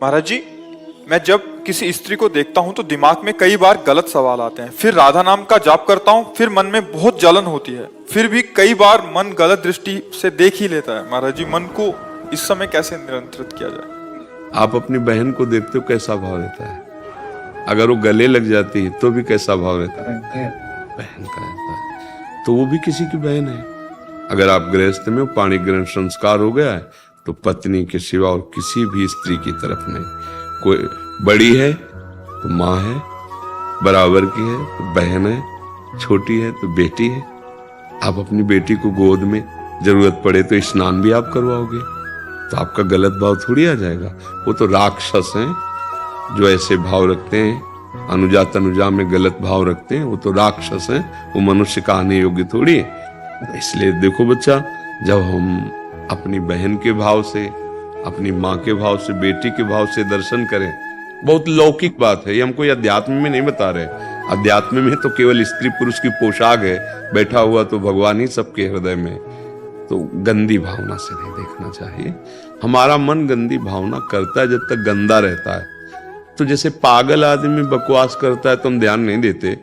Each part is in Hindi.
महाराज जी, मैं जब किसी स्त्री को देखता हूँ तो दिमाग में कई बार गलत सवाल आते हैं। फिर राधा नाम का जाप करता हूँ, फिर मन में बहुत जलन होती है। फिर भी कई बार मन गलत दृष्टि से देख ही लेता है। महाराज जी, मन को इस समय कैसे नियंत्रित किया जाए? आप अपनी बहन को देखते हो कैसा भाव रहता है, अगर वो गले लग जाती है तो भी कैसा भाव रहता है, बहन का रहता है, तो वो भी किसी की बहन है। अगर आप गृहस्थ में हो, पाणी ग्रहण संस्कार हो गया है, तो पत्नी के सिवा और किसी भी स्त्री की तरफ नहीं। कोई बड़ी है तो माँ है, बराबर की है तो बहन है, छोटी है तो बेटी है। आप अपनी बेटी को गोद में जरूरत पड़े तो स्नान भी आप करवाओगे, तो आपका गलत भाव थोड़ी आ जाएगा। वो तो राक्षस हैं जो ऐसे भाव रखते हैं, अनुजा तनुजा में गलत भाव रखते हैं, वो तो राक्षस हैं, वो मनुष्य का आने योग्य थोड़ी है। इसलिए देखो बच्चा, जब हम अपनी बहन के भाव से, अपनी माँ के भाव से, बेटी के भाव से दर्शन करें, बहुत लौकिक बात है। ये हम कोई अध्यात्म में नहीं बता रहे। अध्यात्म में तो केवल स्त्री पुरुष की पोशाक है, बैठा हुआ तो भगवान ही सबके हृदय में। तो गंदी भावना से नहीं देखना चाहिए। हमारा मन गंदी भावना करता है जब तक गंदा रहता है। तो जैसे पागल आदमी बकवास करता है तो हम ध्यान नहीं देते,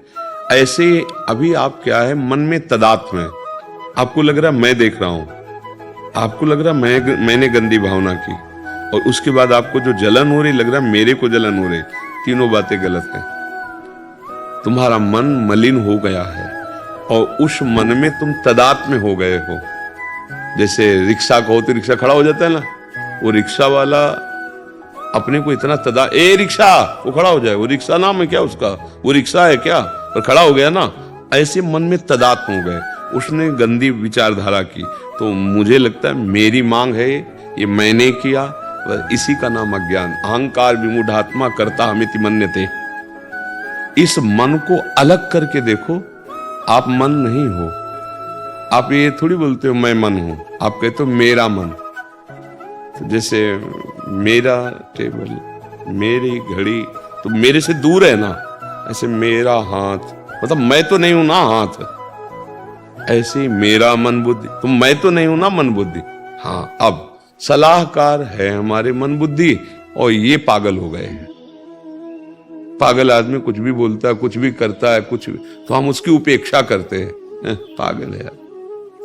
ऐसे अभी आप क्या है, मन में तदात्म है। आपको लग रहा है मैं देख रहा हूं, आपको लग रहा मैंने गंदी भावना की, और उसके बाद आपको जो जलन हो रही लग रहा है मेरे को जलन हो रही। तीनों बातें गलत हैं। तुम्हारा मन मलिन हो गया है और उस मन में तुम तदात्म में हो गए हो। जैसे रिक्शा कहो तो रिक्शा खड़ा हो जाता है ना, वो रिक्शा वाला अपने को इतना ए रिक्शा, वो खड़ा हो जाए। वो रिक्शा नाम है क्या उसका, वो रिक्शा है क्या, और खड़ा हो गया ना। ऐसे मन में तदात्म हो गए, उसने गंदी विचारधारा की। तो मुझे लगता है मेरी मांग है, ये मैंने किया, इसी का नाम अज्ञान। अहंकार विमूढ़ात्मा कर्ता हमिति मन्यते। इस मन को अलग करके देखो, आप मन नहीं हो। आप ये थोड़ी बोलते हो मैं मन हूं, आप कहते हो मेरा मन। तो जैसे मेरा टेबल, मेरी घड़ी तो मेरे से दूर है ना, ऐसे मेरा हाथ, मतलब मैं तो नहीं हूं ना हाथ। ऐसे ही मेरा मन बुद्धि, तो मैं तो नहीं हूं ना मन बुद्धि। हाँ, अब सलाहकार है हमारे मन बुद्धि, और ये पागल हो गए हैं। पागल आदमी कुछ भी बोलता है, कुछ भी करता है, कुछ भी, तो हम उसकी उपेक्षा करते हैं। पागल है यार,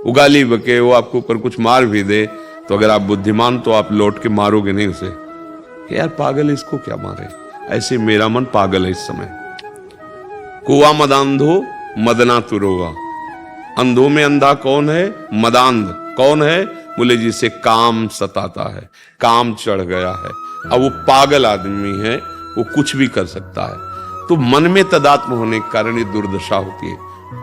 उगाली बके, वो आपको ऊपर कुछ मार भी दे तो अगर आप बुद्धिमान तो आप लौट के मारोगे नहीं उसे, यार पागल, इसको क्या मारे। ऐसे मेरा मन पागल है इस समय। कुआ मदांधो मदना तुरोगा। अंधों में अंधा कौन है? मदांध। कौन है? बोले जिसे काम सताता है, काम चढ़ गया है। अब वो पागल आदमी है, वो कुछ भी कर सकता है। तो मन में तदात्म होने के कारण ये दुर्दशा होती है।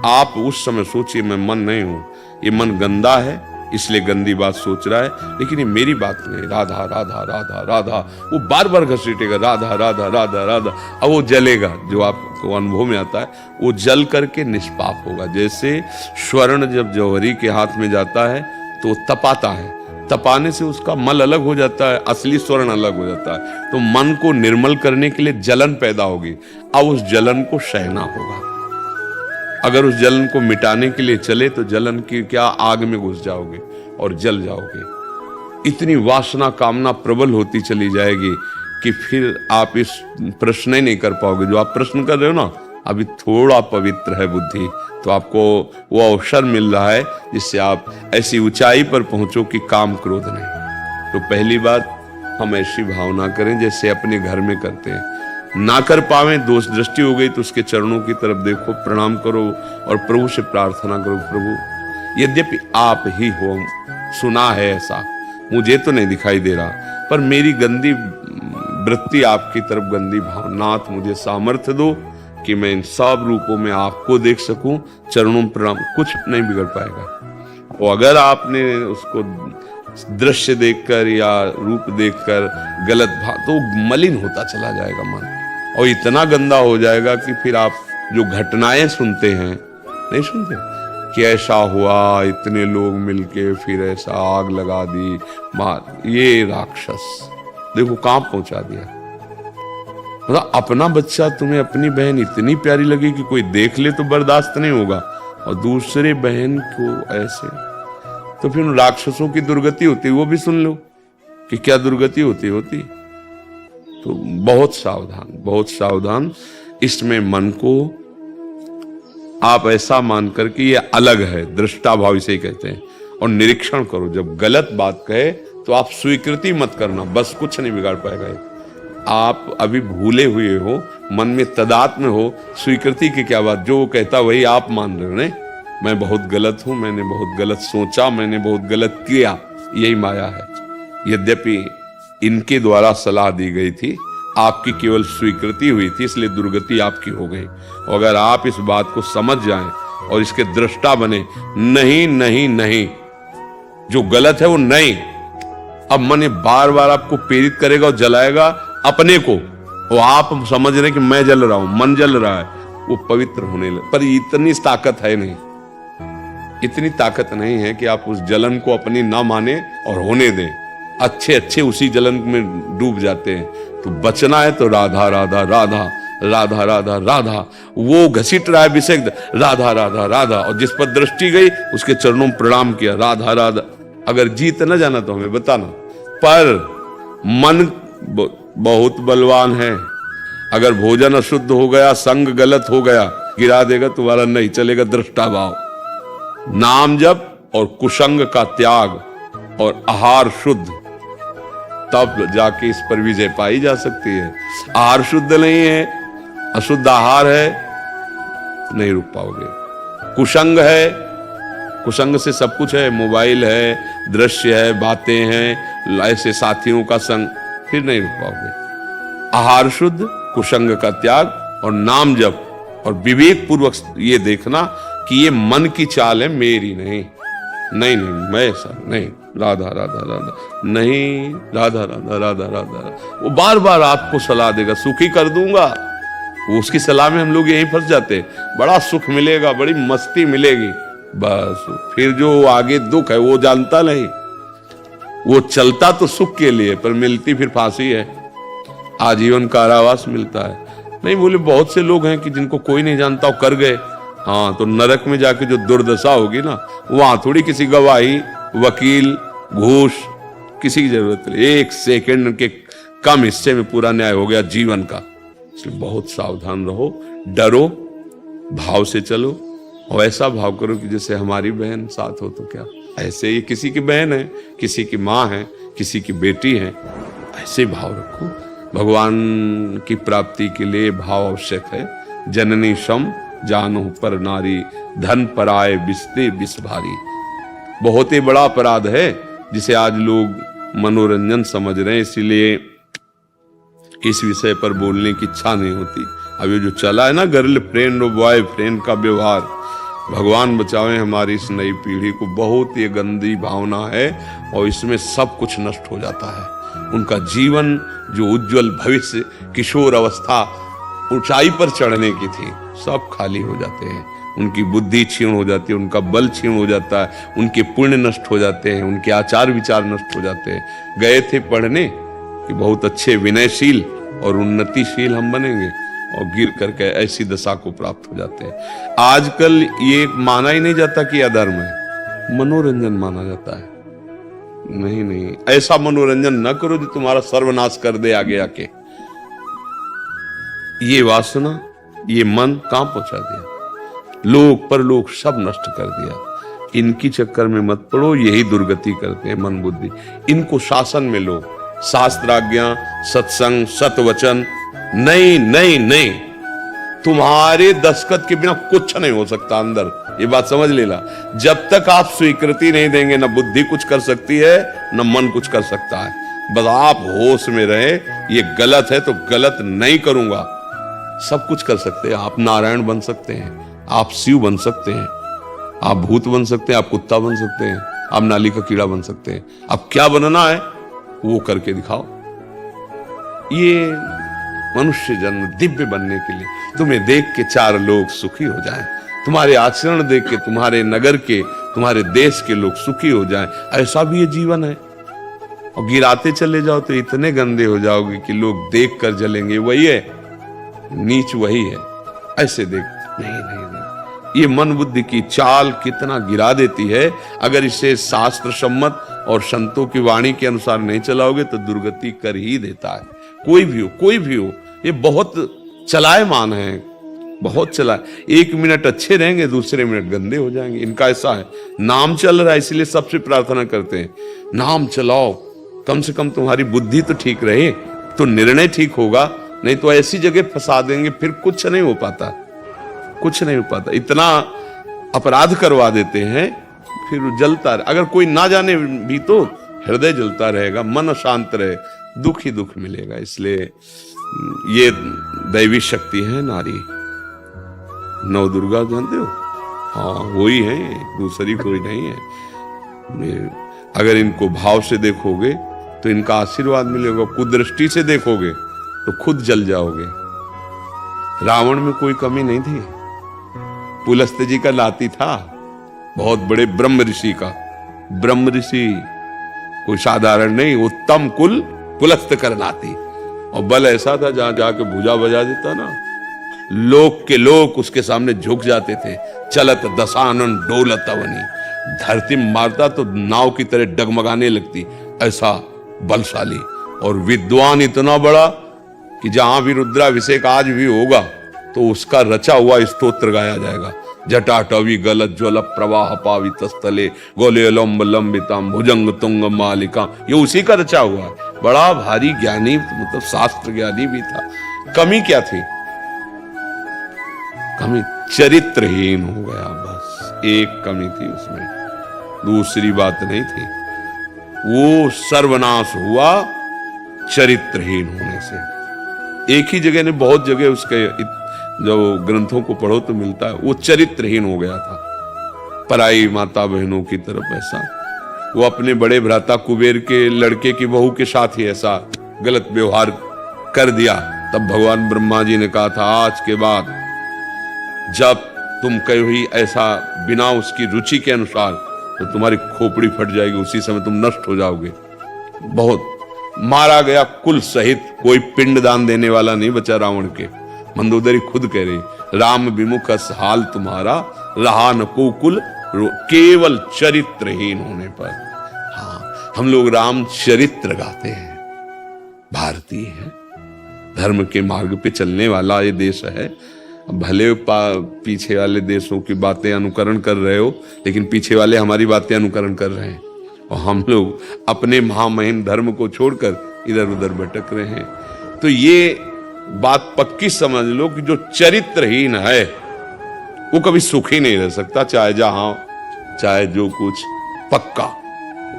आप उस समय सोचिए मैं मन नहीं हूं, ये मन गंदा है इसलिए गंदी बात सोच रहा है, लेकिन ये मेरी बात नहीं। राधा राधा राधा राधा, वो बार बार घसीटेगा राधा राधा राधा राधा। अब वो जलेगा, जो आपको अनुभव में आता है, वो जल करके निष्पाप होगा। जैसे स्वर्ण जब जौहरी के हाथ में जाता है तो तपाता है, तपाने से उसका मल अलग हो जाता है, असली स्वर्ण अलग हो जाता है। तो मन को निर्मल करने के लिए जलन पैदा होगी। अब उस जलन को सहना होगा। अगर उस जलन को मिटाने के लिए चले तो जलन की क्या, आग में घुस जाओगे और जल जाओगे। इतनी वासना कामना प्रबल होती चली जाएगी कि फिर आप इस प्रश्न ही नहीं कर पाओगे जो आप प्रश्न कर रहे हो ना। अभी थोड़ा पवित्र है बुद्धि, तो आपको वो अवसर मिल रहा है जिससे आप ऐसी ऊंचाई पर पहुंचो कि काम क्रोध नहीं। तो पहली बात, हम ऐसी भावना करें जैसे अपने घर में करते हैं। ना कर पावे, दोष दृष्टि हो गई तो उसके चरणों की तरफ देखो, प्रणाम करो और प्रभु से प्रार्थना करो, प्रभु यद्यपि आप ही हो, सुना है ऐसा, मुझे तो नहीं दिखाई दे रहा, पर मेरी गंदी वृत्ति आपकी तरफ, गंदी भावनात, मुझे सामर्थ्य दो कि मैं इन सब रूपों में आपको देख सकूं। चरणों में प्रणाम, कुछ नहीं बिगड़ पाएगा। और अगर आपने उसको दृश्य देखकर या रूप देखकर गलत भाव, तो मलिन होता चला जाएगा मन, और इतना गंदा हो जाएगा कि फिर आप जो घटनाएं सुनते हैं, नहीं सुनते कि ऐसा हुआ, इतने लोग मिलके फिर ऐसा आग लगा दी, मार, ये राक्षस देखो कहां पहुंचा दिया। मतलब अपना बच्चा तुम्हें, अपनी बहन इतनी प्यारी लगी कि कोई देख ले तो बर्दाश्त नहीं होगा, और दूसरे बहन को ऐसे, तो फिर राक्षसों की दुर्गति होती, वो भी सुन लो कि क्या दुर्गति होती। तो बहुत सावधान, बहुत सावधान। इसमें मन को आप ऐसा मानकर कि ये अलग है, दृष्टा भाव इसे कहते हैं, और निरीक्षण करो। जब गलत बात कहे तो आप स्वीकृति मत करना, बस कुछ नहीं बिगाड़ पाएगा ये। आप अभी भूले हुए हो, मन में तदात्म्य हो, स्वीकृति की क्या बात, जो वो कहता वही आप मान रहे हो। नहीं, मैं बहुत गलत हूं, मैंने बहुत गलत सोचा, मैंने बहुत गलत किया, यही माया है। यद्यपि इनके द्वारा सलाह दी गई थी, आपकी केवल स्वीकृति हुई थी, इसलिए दुर्गति आपकी हो गई। अगर आप इस बात को समझ जाएं और इसके दृष्टा बने, नहीं नहीं नहीं, जो गलत है वो नहीं। अब मन ये बार बार आपको प्रेरित करेगा और जलाएगा अपने को, और आप समझ रहे कि मैं जल रहा हूं, मन जल रहा है, वो पवित्र होने लगे। पर इतनी ताकत है नहीं, इतनी ताकत नहीं है कि आप उस जलन को अपनी ना माने और होने दें। अच्छे अच्छे उसी जलन में डूब जाते हैं। तो बचना है तो राधा राधा राधा राधा राधा राधा, वो घसीट रहा है विषय, राधा राधा राधा, और जिस पर दृष्टि गई उसके चरणों में प्रणाम किया, राधा राधा। अगर जीत न जाना तो हमें बताना। पर मन बहुत बलवान है, अगर भोजन अशुद्ध हो गया, संग गलत हो गया, गिरा देगा, तुम्हारा नहीं चलेगा दृष्टा भाव। नाम जप और कुसंग का त्याग और आहार शुद्ध, तब जाके इस पर विजय पाई जा सकती है। आहार शुद्ध नहीं है, अशुद्ध आहार है, नहीं रुक पाओगे। कुसंग है, कुसंग से सब कुछ है, मोबाइल है, दृश्य है, बातें हैं, ऐसे साथियों का संग, फिर नहीं रुक पाओगे। आहार शुद्ध, कुसंग का त्याग और नाम जप, और विवेक पूर्वक ये देखना कि ये मन की चाल है, मेरी नहीं। नहीं नहीं, मैं ऐसा नहीं, राधा राधा राधा नहीं, राधा राधा राधा राधा। वो बार बार आपको सलाह देगा, सुखी कर दूंगा, वो उसकी सलाह में हम लोग यहीं फंस जाते हैं। बड़ा सुख मिलेगा, बड़ी मस्ती मिलेगी, बस फिर जो आगे दुख है वो जानता नहीं। वो चलता तो सुख के लिए, पर मिलती फिर फांसी है, आजीवन कारावास मिलता है। नहीं बोले बहुत से लोग हैं कि जिनको कोई नहीं जानता, वो कर गए। हाँ, तो नरक में जाके जो दुर्दशा होगी ना, वहां थोड़ी किसी गवाही, वकील, घूस, किसी की जरूरत नहीं। एक सेकंड के कम हिस्से में पूरा न्याय हो गया जीवन का। इसलिए बहुत सावधान रहो, डरो, भाव से चलो, और ऐसा भाव करो कि जैसे हमारी बहन साथ हो। तो क्या ऐसे ही किसी की बहन है, किसी की माँ है, किसी की बेटी है, ऐसे भाव रखो। भगवान की प्राप्ति के लिए भाव आवश्यक है। जननी सम जानो पर नारी, धन पराए बिस्ते बिस भारी। बहुत ही बड़ा अपराध है जिसे आज लोग मनोरंजन समझ रहे हैं, इसीलिए इस विषय पर बोलने की इच्छा नहीं होती। अब ये जो चला है ना गर्ल फ्रेंड और बॉय फ्रेंड का व्यवहार, भगवान बचावे हमारी इस नई पीढ़ी को। बहुत ही गंदी भावना है और इसमें सब कुछ नष्ट हो जाता है। उनका जीवन जो उज्जवल भविष्य, किशोर अवस्था ऊंचाई पर चढ़ने की थी, सब खाली हो जाते हैं। उनकी बुद्धि क्षीण हो जाती है, उनका बल क्षीण हो जाता है, उनके पुण्य नष्ट हो जाते हैं, उनके आचार विचार नष्ट हो जाते हैं। गए थे पढ़ने कि बहुत अच्छे विनयशील और उन्नतिशील हम बनेंगे, और गिर करके ऐसी दशा को प्राप्त हो जाते हैं। आजकल ये माना ही नहीं जाता कि अधर्म है, मनोरंजन माना जाता है। नहीं नहीं, ऐसा मनोरंजन न करो जो तुम्हारा सर्वनाश कर दे आगे आके। ये वासना, ये मन कहां पहुंचा दिया, लोक परलोक सब नष्ट कर दिया। इनकी चक्कर में मत पड़ो, यही दुर्गति करते हैं मन बुद्धि। इनको शासन में लो, शास्त्राज्ञा, सत्संग, सतवचन, नहीं नहीं नहीं, तुम्हारे दस्तखत के बिना कुछ नहीं हो सकता अंदर, ये बात समझ लेना। जब तक आप स्वीकृति नहीं देंगे, ना बुद्धि कुछ कर सकती है, ना मन कुछ कर सकता है। बस आप होश में रहे, ये गलत है तो गलत नहीं करूंगा। सब कुछ कर सकते हैं आप, नारायण बन सकते हैं, आप शिव बन सकते हैं, आप भूत बन सकते हैं, आप कुत्ता बन सकते हैं, आप नाली का कीड़ा बन सकते हैं। अब क्या बनना है वो करके दिखाओ। ये मनुष्य जन्म दिव्य बनने के लिए, तुम्हें देख के चार लोग सुखी हो जाएं, तुम्हारे आचरण देख के तुम्हारे नगर के, तुम्हारे देश के लोग सुखी हो जाएं, ऐसा भी ये जीवन है। और गिराते चले जाओ तो इतने गंदे हो जाओगे कि लोग देख कर जलेंगे, वही है नीच, वही है। ऐसे देख नहीं नहीं नहीं, ये मन बुद्धि की चाल कितना गिरा देती है। अगर इसे शास्त्र सम्मत और संतों की वाणी के अनुसार नहीं चलाओगे तो दुर्गति कर ही देता है। कोई भी हो, ये बहुत चलायमान है, बहुत चला। 1 मिनट अच्छे रहेंगे, दूसरे मिनट गंदे हो जाएंगे। इनका ऐसा है, नाम चल रहा है इसलिए सबसे प्रार्थना करते हैं, नाम चलाओ, कम से कम तुम्हारी बुद्धि तो ठीक रहे तो निर्णय ठीक होगा, नहीं तो ऐसी जगह फंसा देंगे फिर कुछ नहीं हो पाता, कुछ नहीं हो पाता। इतना अपराध करवा देते हैं, फिर जलता रहे। अगर कोई ना जाने भी तो हृदय जलता रहेगा, मन अशांत रहे, दुख ही दुख मिलेगा। इसलिए ये दैवी शक्ति है नारी। नव दुर्गा जानते हो? हाँ, वही है, दूसरी कोई नहीं है। अगर इनको भाव से देखोगे तो इनका आशीर्वाद मिलेगा, कुदृष्टि से देखोगे तो खुद जल जाओगे। रावण में कोई कमी नहीं थी, पुलस्त जी का नाती था, बहुत बड़े ब्रह्म ऋषि का। ब्रह्म ऋषि कोई साधारण नहीं, उत्तम कुल पुलस्त कर नाती, और बल ऐसा था जहां जाके भुजा बजा देता ना, लोक के लोग उसके सामने झुक जाते थे। चलत दशानन डोलत अवनी, धरती मारता तो नाव की तरह डगमगाने लगती, ऐसा बलशाली और विद्वान इतना बड़ा कि जहां भी रुद्राभिषेक आज भी होगा तो उसका रचा हुआ स्तोत्र गाया जाएगा। जटाटवी गलत ज्वल प्रवाह पावित स्थले गोले लंब लंबिताम भुजंग तुंग मालिका, ये उसी का रचा हुआ है। बड़ा भारी ज्ञानी, मतलब शास्त्र ज्ञानी भी था। कमी क्या थी? कमी चरित्रहीन हो गया, बस एक कमी थी उसमें, दूसरी बात नहीं थी। वो सर्वनाश हुआ चरित्रहीन होने से। एक ही जगह ने, बहुत जगह उसके जो ग्रंथों को पढ़ो तो मिलता है, वो चरित्रहीन हो गया था पराई माता बहनों की तरफ। ऐसा वो अपने बड़े भ्राता कुबेर के लड़के की बहू के साथ ही ऐसा गलत व्यवहार कर दिया। तब भगवान ब्रह्मा जी ने कहा था, आज के बाद जब तुम कहीं ऐसा बिना उसकी रुचि के अनुसार, तो तुम्हारी खोपड़ी फट जाएगी, उसी समय तुम नष्ट हो जाओगे। बहुत मारा गया कुल सहित, कोई पिंड दान देने वाला नहीं बचा रावण के। मंदोदरी खुद कह रही, राम विमुख हाल तुम्हारा रहा न को कुल, केवल चरित्रहीन होने पर। हाँ, हम लोग राम चरित्र गाते हैं, भारतीय है, धर्म के मार्ग पे चलने वाला ये देश है। भले पीछे वाले देशों की बातें अनुकरण कर रहे हो, लेकिन पीछे वाले हमारी बातें अनुकरण कर रहे हैं, और हम लोग अपने महामहिम धर्म को छोड़कर इधर उधर भटक रहे हैं। तो ये बात पक्की समझ लो कि जो चरित्रहीन है वो कभी सुखी नहीं रह सकता, चाहे जहां चाहे जो कुछ। पक्का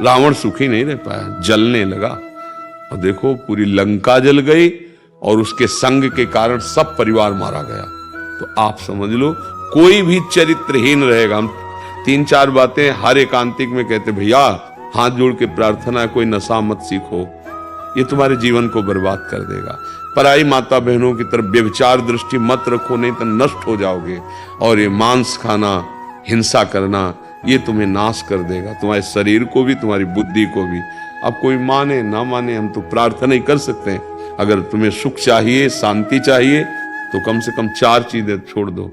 रावण सुखी नहीं रह पाया, जलने लगा, और देखो पूरी लंका जल गई, और उसके संग के कारण सब परिवार मारा गया। तो आप समझ लो, कोई भी चरित्रहीन रहेगा। हम 3-4 बातें हर एकांतिक में कहते, भैया हाथ जोड़ के प्रार्थना है, कोई नशा मत सीखो, ये तुम्हारे जीवन को बर्बाद कर देगा। पराई माता बहनों की तरफ व्यभिचार दृष्टि मत रखो, नहीं तो नष्ट हो जाओगे। और ये मांस खाना, हिंसा करना, ये तुम्हें नाश कर देगा, तुम्हारे शरीर को भी, तुम्हारी बुद्धि को भी। अब कोई माने ना माने, हम तो प्रार्थना ही कर सकते हैं। अगर तुम्हें सुख चाहिए, शांति चाहिए, तो कम से कम 4 चीजें छोड़ दो।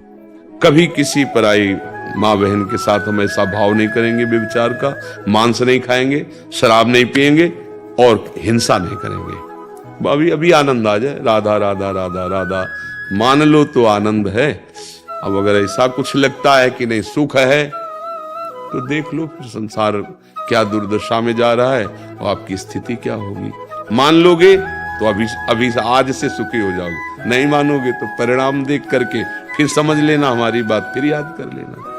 कभी किसी पराई माँ बहन के साथ हम ऐसा भाव नहीं करेंगे व्यभिचार का, मांस नहीं खाएंगे, शराब नहीं पिएंगे, और हिंसा नहीं करेंगे। अभी अभी आनंद आ जाए, राधा राधा राधा राधा मान लो तो आनंद है। अब अगर ऐसा कुछ लगता है कि नहीं सुख है, तो देख लो फिर संसार क्या दुर्दशा में जा रहा है और आपकी स्थिति क्या होगी। मान लोगे तो अभी आज से सुखी हो जाओगे, नहीं मानोगे तो परिणाम देख करके फिर समझ लेना हमारी बात, फिर याद कर लेना।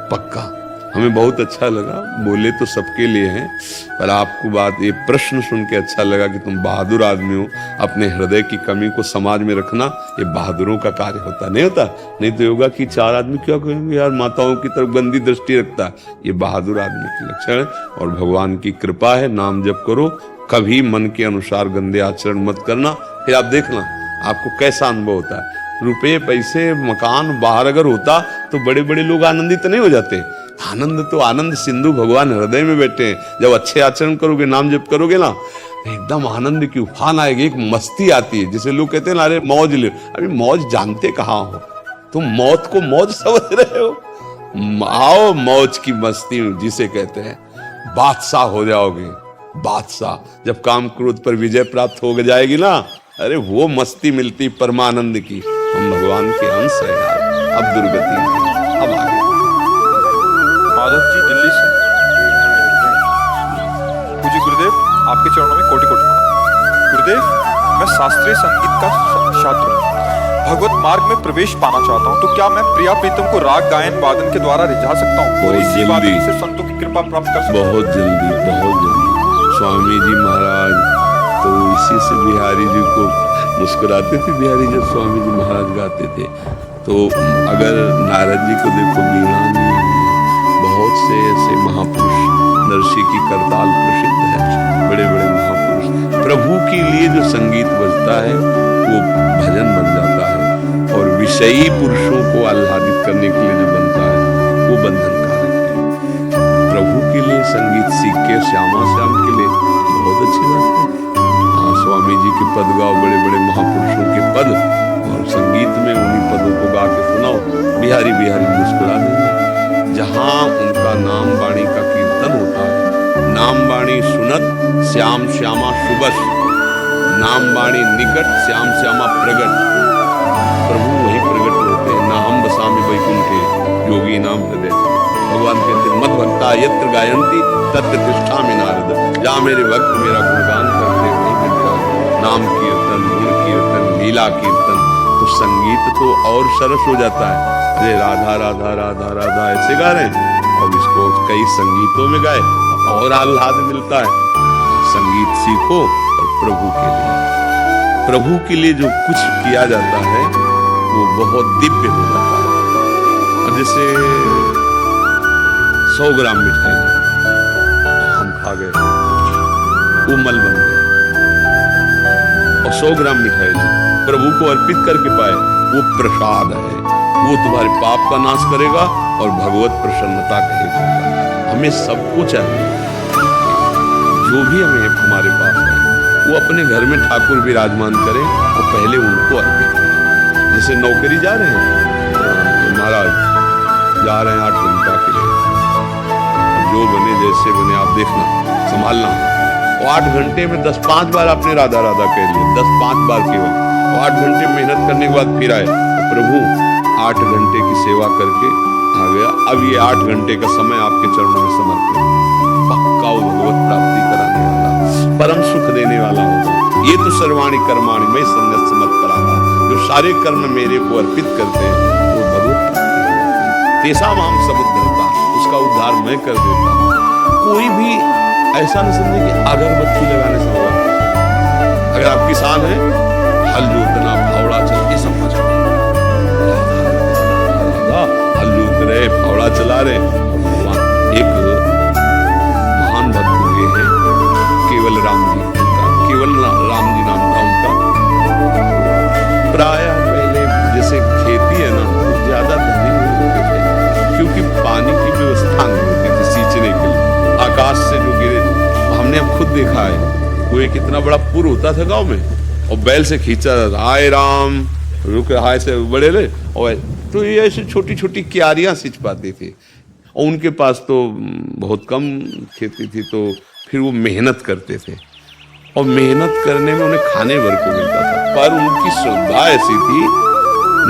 पक्का हमें बहुत अच्छा लगा, बोले तो सबके लिए हैं, पर आपको बात ये प्रश्न सुन के अच्छा लगा कि तुम बहादुर आदमी हो। अपने हृदय की कमी को समाज में रखना ये बहादुरों का कार्य होता, नहीं होता? नहीं तो होगा कि 4 आदमी क्या कहेंगे, यार माताओं की तरफ गंदी दृष्टि रखता। ये बहादुर आदमी के लक्षण है, और भगवान की कृपा है। नाम जप करो, कभी मन के अनुसार गंदे आचरण मत करना, फिर आप देखना आपको कैसा अनुभव होता है। रुपए पैसे मकान बाहर अगर होता तो बड़े बड़े लोग आनंदित नहीं हो जाते। आनंद तो आनंद सिंधु भगवान हृदय में बैठे हैं। जब अच्छे आचरण करोगे, नाम जप करोगे ना, एकदम आनंद की उफान आएगी, एक मस्ती आती है, जिसे लोग कहते हैं ना, अरे मौज ले। अभी मौज जानते कहाँ हो, तुम मौत को मौज समझ रहे हो? आओ मौज की मस्ती जिसे कहते हैं, बादशाह हो जाओगे। बादशाह जब काम क्रोध पर विजय प्राप्त हो जाएगी ना, अरे वो मस्ती मिलती परमानंद की। हम भगवान के अंश है यार। अब दुर्गति अब आगे माधव जी दिल्ली से। पूज्य गुरुदेव, आपके चरणों में कोटि कोटि प्रणाम। गुरुदेव, मैं शास्त्रीय संगीत का छात्र हूँ, भगवत मार्ग में प्रवेश पाना चाहता हूँ, तो क्या मैं प्रिया प्रीतम को राग गायन वादन के द्वारा रिझा सकता हूँ और इसी वादन से संतों की कृपा प्राप्त कर सकता हूँ? बहुत जल्दी, बहुत जल्दी। स्वामी जी महाराज तो इसी से बिहारी जी को मुस्कुराते थे। बिहारी जब स्वामी जी महाराज गाते थे तो अगर नारद जी को देखो, वीणा में बहुत से ऐसे महापुरुष, नरसी की करताल प्रसिद्ध है, बड़े बड़े महापुरुष। प्रभु के लिए जो संगीत बजता है वो भजन बन जाता है, और विषयी पुरुषों को आह्लादित करने के लिए जो बनता है वो बंधनकारक है। प्रभु के लिए संगीत सीख के श्यामा श्याम के लिए बहुत अच्छी बात है। हाँ, स्वामी जी के पद गाओ, बड़े बड़े महापुरुषों के पद, और संगीत में उन्हीं पदों को गा के सुनाओ, बिहारी बिहारी मुस्कुरा देंगे। जहाँ उनका नाम वाणी का कीर्तन होता है, नाम वाणी सुनत श्याम श्यामा शुभस, नाम वाणी निकट श्याम श्यामा प्रगट। प्रभु वही प्रगट होते हैं। ना हम बसामी वैकुंठे योगी नाम हृदय। भगवान कहते हैं, मद भक्ता यत्र गायंती तत्र तिष्ठामि नारद। जहाँ मेरे भक्त मेरा गुणगान करते वहीं नाम कीर्तन, गुण कीर्तन, लीला कीर्तन, तो संगीत तो और सरस हो जाता है। अरे राधा राधा राधा राधा ऐसे गा रहे हैं, और इसको कई संगीतों में गाए और आह्लाद मिलता है। संगीत सीखो और प्रभु के लिए, प्रभु के लिए जो कुछ किया जाता है वो बहुत दिव्य हो जाता है। और जैसे 100 ग्राम मिठाई हम खा गए, वो मल बन गया, और 100 ग्राम मिठाई प्रभु को अर्पित करके पाए, वो प्रसाद है। वो तुम्हारे पाप का नाश करेगा और भगवत प्रसन्नता करेगा। हमें सबको चाहिए, जो भी हमें हमारे पास है वो अपने घर में ठाकुर विराजमान करें और पहले उनको अर्पित करें। जैसे नौकरी जा रहे हैं तो महाराज जा रहे हैं 8 घंटा के लिए, जो बने जैसे बने आप देखना, संभालना। और 8 घंटे में 10-5 बार आपने राधा राधा कह लिया, 10-5 बार केवल, और 8 घंटे मेहनत करने के बाद फिर आए तो प्रभु 8 घंटे की सेवा करके आ गया, अब ये 8 घंटे का समय आपके चरणों में समर्पित, पक्का वो भगवत प्राप्ति कराने वाला, परम सुख देने वाला होगा। ये तो सर्वाणी कर्माणि मयि सन्न्यस्य मत्पराः, जो सारे कर्म मेरे को अर्पित करते हैं वो भगवत तेषाम् अहं समुद्धरता, उसका उद्धार मैं कर देता हूँ। कोई भी ऐसा नहीं समझे कि अगरबत्ती लगाने से होगा। अगर आप किसान हैं, हल जोतना, फावड़ा चल के समझ हल जोत रहे, फावड़ा चला रहे। एक महान भक्त हुए हैं केवल राम जी, केवल राम जी नाम था उनका। प्राय पहले जैसे खेती है ना, तो ज्यादा धनी होते थे क्योंकि पानी की व्यवस्था नहीं होती थी सींचने के लिए। आकाश से जो गिरे, हमने अब खुद देखा है, वो एक इतना बड़ा पुर होता था गांव में, और बैल से खींचा जाता, आए राम रुक, हाय से बड़े ले, और तो ये ऐसे छोटी छोटी क्यारियां सिंच पाते थे। और उनके पास तो बहुत कम खेती थी, तो फिर वो मेहनत करते थे, और मेहनत करने में उन्हें खाने भर को मिलता था, पर उनकी श्रद्धा ऐसी थी,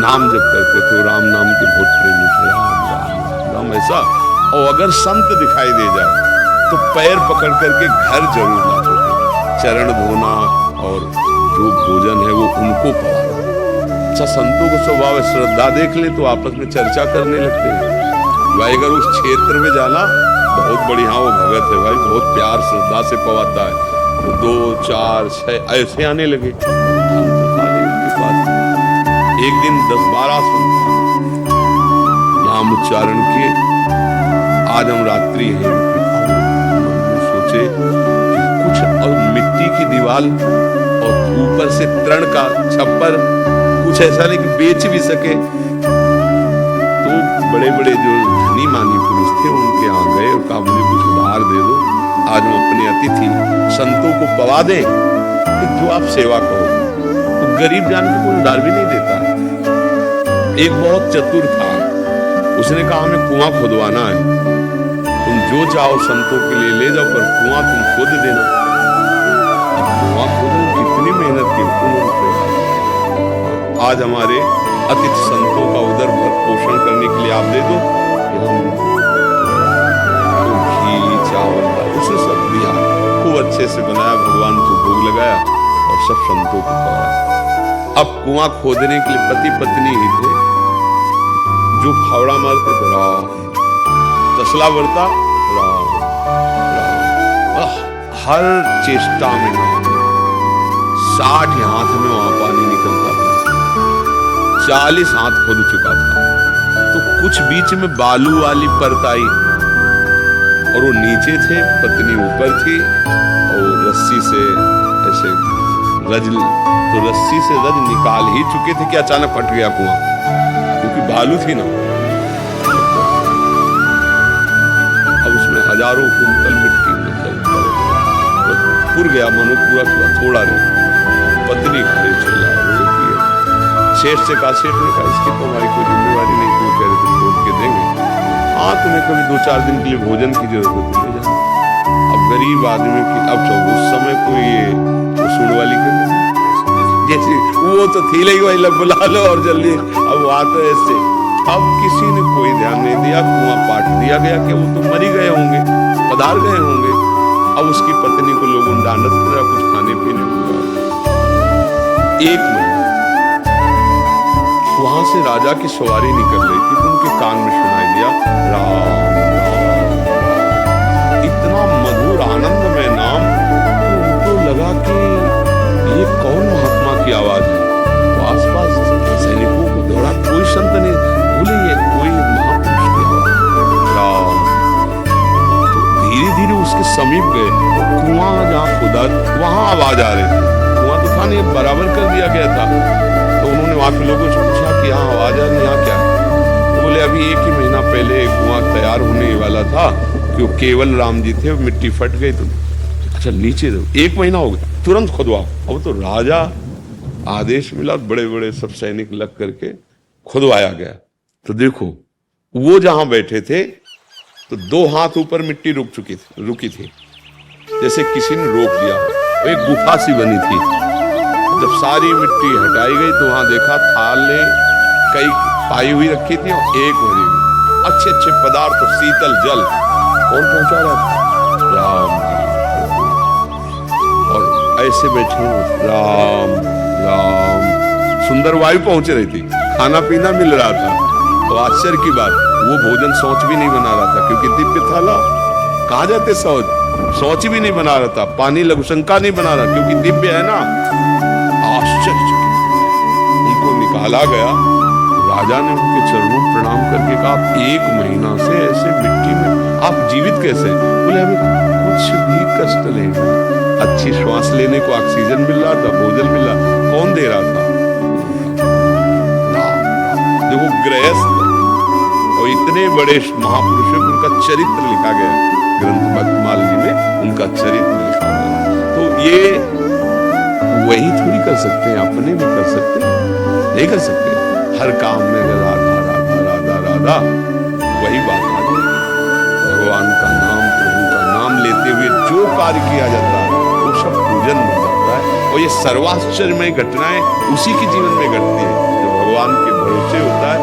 नाम जब करते थे, राम नाम के बहुत प्रेमी थे, राम राम राम ऐसा। और अगर संत दिखाई दे जाए तो पैर पकड़ करके घर जरूर लाते थे, चरण धोना और जो भोजन है वो उनको पवाना। अच्छा, संतों को स्वभाव श्रद्धा देख ले तो आपस में चर्चा करने लगते हैं। भाई अगर उस क्षेत्र में जाना बहुत बढ़िया, वो भगत है भाई, बहुत प्यार श्रद्धा से पवाता है, तो 2, 4, 6 ऐसे आने लगे। हम तो खाली उनके पास एक दिन 10-12 संत नाम उच्चारण किए, आज हम रात्रि हैं। सोचे कुछ और मिट्टी की दीवार और ऊपर से तृण का छप्पर, कुछ ऐसा नहीं कि बेच भी सके। तो बड़े बड़े जो धनी मानी पुरुष थे उनके यहाँ गए और कहा मुझे कुछ उधार दे दो, आज हम अपने अतिथि संतों को पवा दें, जो आप सेवा कहो। तो गरीब जान के कोई उधार भी नहीं देता, एक बहुत चतुर था, उसने कहा हमें कुआं खुदवाना है, तुम जो चाहो संतों के लिए ले जाओ, पर कुआं तुम खुद देना। कुआं खोदने की इतनी मेहनत की, उन्होंने आज हमारे अतिथि संतों का उदर भर पोषण करने के लिए आप दे दो, हम तो घी चावल उसे सब दिया, खूब अच्छे से बनाया, भगवान को भोग लगाया और सब संतों को खवाया। अब कुआं खोदने के लिए पति पत्नी ही थे, जो फावड़ा मारते थे राम, तसला बरता राम राम, हर चेष्टा में नाम, 60 हाथ में वहां पानी निकलता था, 40 हाथ खोद चुका था। तो कुछ बीच में बालू वाली परत आई और वो नीचे थे, पत्नी ऊपर थी और रस्सी से ऐसे रज, तो रस्सी से रज निकाल ही चुके थे कि अचानक फट गया कुआं, क्योंकि बालू थी ना। अब उसमें हजारों कुंतल मिट्टी पुर गया, मनो पूरा थोड़ा नहीं। पत्नी खड़े चिल्ला रही है, शेष से कहा, सेठ ने कहा इसकी तो हमारी कोई जिम्मेवारी नहीं, क्यों कह रहे थे खोद के देंगे, हाँ तुम्हें कभी 2-4 दिन के लिए भोजन की जरूरत हो तो ले जाओ। अब गरीब आदमी की, अब तो उस समय कोई ये उसूल वाली कर जैसे वो तो थी लगी वही बुला लो और जल्दी, अब वहां तो ऐसे। अब किसी ने कोई ध्यान नहीं दिया, कुआं पाट दिया गया कि वो तो मरी गए होंगे, पधार गए होंगे। अब उसकी पत्नी को लोगों ने डांडस पड़ा, कुछ खाने पीने को। एक महीना वहां से राजा की सवारी निकल रही थी, तो उनके कान में सुनाई दिया राम राम, इतना मधुर आनंदमय नाम, तो उनको लगा कि ये कौन महात्मा की आवाज है। तो आसपास सैनिकों को दौड़ा, कोई संत ने बोले ये कोई महापुरुष की आवाज राम। तो धीरे धीरे उसके समीप गए, कुआं जहाँ खुदा वहां आवाज आ रही थी, कुआं तो था नहीं, बराबर कर दिया गया था। तो उन्होंने वहां के लोगों से पूछा कि यहाँ आवाज आ रही, यहाँ क्या है? तो बोले अभी 1 ही महीना पहले कुआं तैयार होने वाला था, क्यों केवल राम जी थे, मिट्टी फट गई। तो अच्छा नीचे दो, 1 महीना हो गया, तुरंत खुदवाओ। अब तो राजा आदेश मिला, बड़े बड़े सब सैनिक लग करके खुदवाया गया। तो देखो वो जहां बैठे थे तो 2 हाथ ऊपर मिट्टी रुकी थी, जैसे किसी ने रोक दिया। एक गुफा सी बनी थी, जब सारी मिट्टी हटाई गई तो वहां देखा थाले कई पाई हुई रखी थी और एक भरी हुई, अच्छे अच्छे पदार्थ, शीतल जल। कौन पहुंचा रहा था? राम जी। और ऐसे बैठे राम राम, सुंदर वायु पहुंच रही थी, खाना पीना मिल रहा था। तो आश्चर्य की बात, वो भोजन शौच भी नहीं बना रहा था, क्योंकि दिव्य थाला कहा जाते शौच भी नहीं बना रहा था, पानी लघुशंका नहीं बना रहा, क्योंकि दिव्य है ना। आश्चर्य, उनको निकाला गया, राजा ने उनके चरणों प्रणाम करके कहा 1 महीना से ऐसे मिट्टी में आप जीवित कैसे? बोले हमें कुछ भी कष्ट नहीं हुआ, अच्छी श्वास लेने को ऑक्सीजन मिल रहा था, भोजन मिल रहा। कौन दे रहा था? देखो गृहस्थ और इतने बड़े महापुरुषों को उनका चरित्र लिखा गया, ग्रंथ भक्तमाल जी में उनका चरित्र लिखा गया। तो ये वही थोड़ी कर सकते हैं, अपने भी कर सकते हैं, नहीं कर सकते। हर काम में अगर राधा राधा राधा राधा वही बात आ जाए, भगवान का नाम, प्रभु का नाम लेते हुए जो कार्य किया जाता है वो सब पूजन बन जाता है। और ये सर्वाश्चर्यमय घटनाएं उसी के जीवन में घटती है जो भगवान के भरोसे होता है,